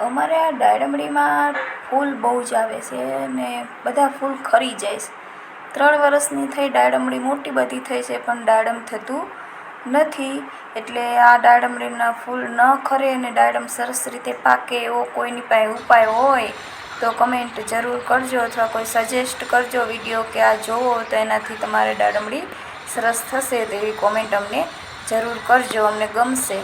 અમારે આ દાડમડીમાં ફૂલ બહુ જ આવે છે ને બધા ફૂલ ખરી જાય છે. 3 વર્ષની થઈ દાડમડી મોટી બધી થઈ છે પણ દાડમ થતું નથી. એટલે આ દાડમડીના ફૂલ ન ખરે અને દાડમ સરસ રીતે પાકે એવો કોઈની પાસે ઉપાય હોય તો કમેન્ટ જરૂર કરજો અથવા કોઈ સજેસ્ટ કરજો વિડીયો કે આ જોવો તો એનાથી તમારે દાડમડી સરસ થશે. તો એવી કોમેન્ટ અમને જરૂર કરજો, અમને ગમશે.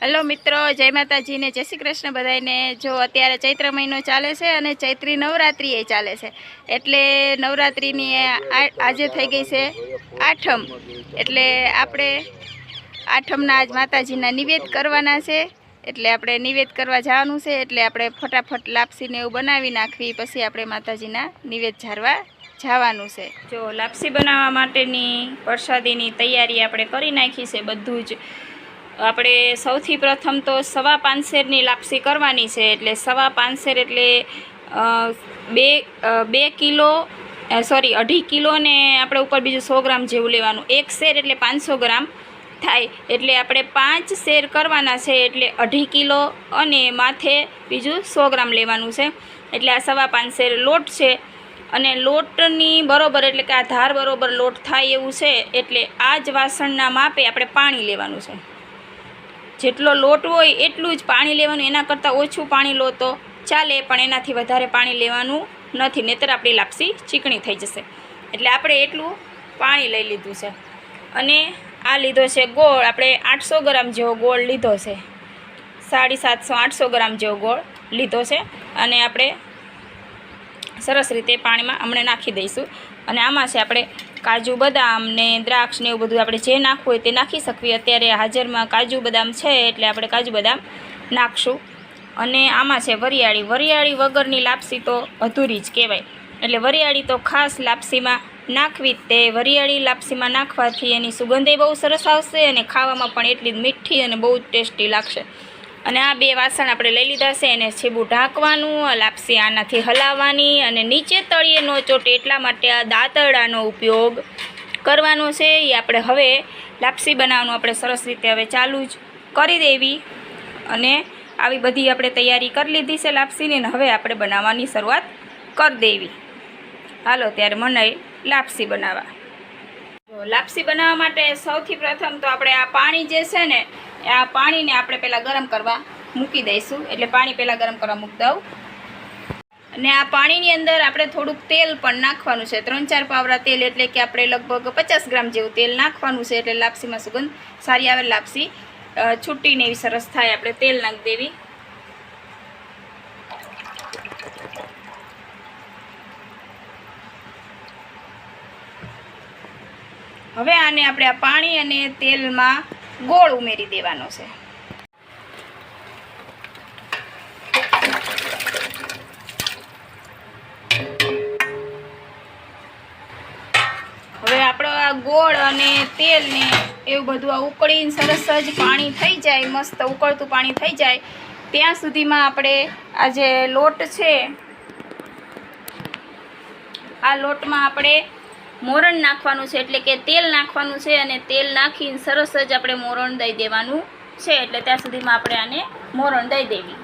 હેલો મિત્રો, જય માતાજી ને જય શ્રી કૃષ્ણ બધાને. જો અત્યારે ચૈત્ર મહિનો ચાલે છે અને ચૈત્રી નવરાત્રિ એ ચાલે છે. એટલે નવરાત્રિની આજે થઈ ગઈ છે આઠમ. એટલે આપણે આઠમના આજ માતાજીના નિવેદ કરવાના છે. એટલે આપણે નિવેદ કરવા જવાનું છે. એટલે આપણે ફટાફટ લાપસીને એવું બનાવી નાખવી, પછી આપણે માતાજીના નિવેદ ઝારવા જવાનું છે. જો લાપસી બનાવવા માટેની પ્રસાદીની તૈયારી આપણે કરી નાખી છે. બધું જ આપણે સૌથી પ્રથમ તો 5.5 શેરની લાપસી કરવાની છે. એટલે 5.5 શેર એટલે 2 કિલો અઢી કિલો ને આપણે ઉપર બીજું 100 ગ્રામ જેવું લેવાનું. 1 શેર એટલે 500 ગ્રામ થાય. એટલે આપણે 5 શેર કરવાના છે. એટલે 2.5 કિલો અને માથે બીજું 100 ગ્રામ લેવાનું છે. એટલે આ 5.5 શેર લોટ છે. અને લોટની બરોબર એટલે કે આ ધાર બરોબર લોટ થાય એવું છે. એટલે આ જ વાસણના માપે આપણે પાણી લેવાનું છે. જેટલો લોટ હોય એટલું જ પાણી લેવાનું. એના કરતાં ઓછું પાણી લો તો ચાલે, પણ એનાથી વધારે પાણી લેવાનું નથી, નહીંતર આપણી લાપસી ચીકણી થઈ જશે. એટલે આપણે એટલું પાણી લઈ લીધું છે. અને આ લીધો છે ગોળ. આપણે 800 ગ્રામ જેવો ગોળ લીધો છે. 750-800 ગ્રામ જેવો ગોળ લીધો છે. અને આપણે સરસ રીતે પાણીમાં હમણાં નાખી દઈશું. અને આમાં છે આપણે કાજુ બદામ ને દ્રાક્ષ ને એવું બધું આપણે જે નાખવું હોય તે નાખી શકીએ. અત્યારે હાજરમાં કાજુ બદામ છે એટલે આપણે કાજુ બદામ નાખશું. અને આમાં છે વરિયાળી. વરિયાળી વગરની લાપસી તો અધૂરી જ કહેવાય. એટલે વરિયાળી તો ખાસ લાપસીમાં નાખવી. તે વરિયાળી લાપસીમાં નાખવાથી એની સુગંધે બહુ સરસ આવશે અને ખાવામાં પણ એટલી જ મીઠી અને બહુ જ ટેસ્ટી લાગશે. અને આ 2 વાસણ આપણે લઈ લીધા છે. એને છીબું ઢાંકવાનું, લાપસી આનાથી હલાવવાની અને નીચે તળિયે ન ચોટે એટલા માટે આ દાંતરડાનો ઉપયોગ કરવાનો છે. એ આપણે હવે લાપસી બનાવવાનું આપણે સરસ રીતે હવે ચાલુ જ કરી દેવી. અને આવી બધી આપણે તૈયારી કરી લીધી છે લાપસીની. અને હવે આપણે બનાવવાની શરૂઆત કરી દેવી. હાલો ત્યારે મને લાપસી બનાવવા. લાપસી બનાવવા માટે સૌથી પ્રથમ તો આપણે આ પાણી જે છે ને, આ પાણીને આપણે પહેલાં ગરમ કરવા મૂકી દઈશું. એટલે પાણી પહેલાં ગરમ કરવા મૂકી દઉં. અને આ પાણીની અંદર આપણે થોડુંક તેલ પણ નાખવાનું છે. 3-4 પાવડા તેલ, એટલે કે આપણે લગભગ 50 ગ્રામ જેવું તેલ નાખવાનું છે. એટલે લાપસીમાં સુગંધ સારી આવે, લાપસી છૂટીને એવી સરસ થાય. આપણે તેલ નાખી દેવી. હવે આને આપણે આ પાણી અને તેલમાં ગોળ ઉમેરી દેવાનો છે. હવે આપણો આ ગોળ અને તેલ ને એવું બધું આ ઉકળીને સરસ જ પાણી થઈ જાય, મસ્ત ઉકળતું પાણી થઈ જાય ત્યાં સુધીમાં આપણે આ જે લોટ છે, આ લોટમાં આપણે મોરણ નાખવાનું છે. એટલે કે તેલ નાખવાનું છે. અને તેલ નાખીને સરસ જ આપણે મોરણ દઈ દેવાનું છે. એટલે ત્યાં સુધીમાં આપણે આને મોરણ દઈ દેવી.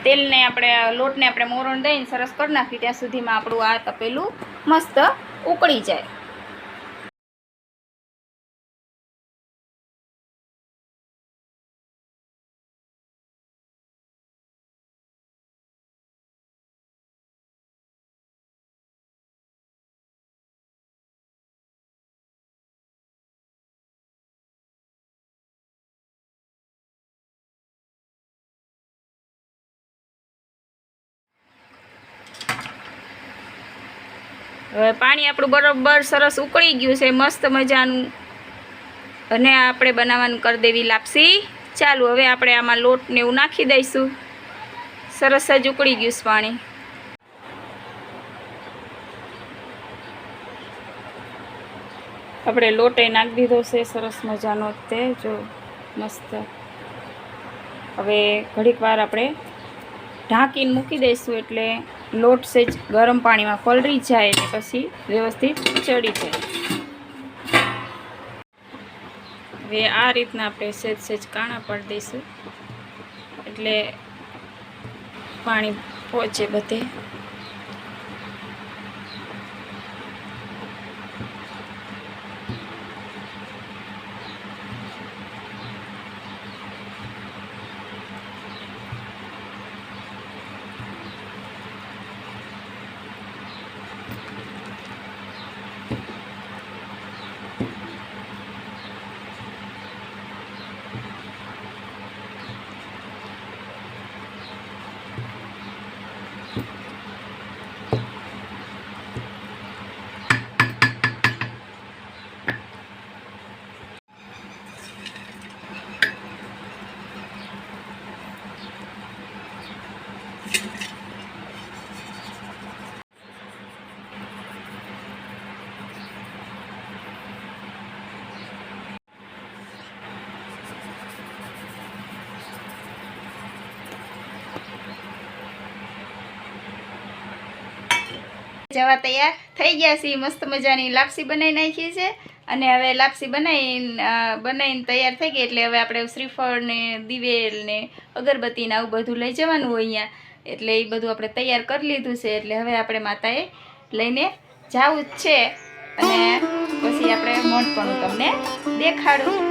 તેલને આપણે લોટને આપણે મોરણ દઈને સરસ કરી નાખી ત્યાં સુધીમાં આપણું આ તપેલું મસ્ત ઉકળી જાય. હવે પાણી આપણું બરોબર સરસ ઉકળી ગયું છે મસ્ત મજાનું, અને આપણે બનાવવાનું કરી દેવી લાપસી ચાલુ. હવે આપણે આમાં લોટ ને એવું નાખી દઈશું. સરસ જ ઉકળી ગયું છે પાણી. આપણે લોટે નાખી દીધો છે સરસ મજાનો તે જો મસ્ત. હવે ઘડીક વાર આપણે ઢાંકીને મૂકી દઈશું એટલે લોટ સેજ ગરમ પાણીમાં પલળી જાય અને પછી વ્યવસ્થિત ચડી જાય. હવે આ રીતના આપણે સેજ સેજ કાણા પાડી દઈશું એટલે પાણી પહોંચે બધે. જવા તૈયાર થઈ ગયા છે. મસ્ત મજાની લાપસી બનાવી નાખી છે અને હવે લાપસી બનાવીને તૈયાર થઈ ગઈ એટલે હવે આપણે શ્રીફળ ને દિવેલ ને અગરબત્તી ને આવું બધું લઈ જવાનું હોય અહીંયા, એટલે એ બધું આપણે તૈયાર કરી લીધું છે. એટલે હવે આપણે માતાએ લઈને જવું જ છે અને પછી આપણે મોઢપણું તમને દેખાડું.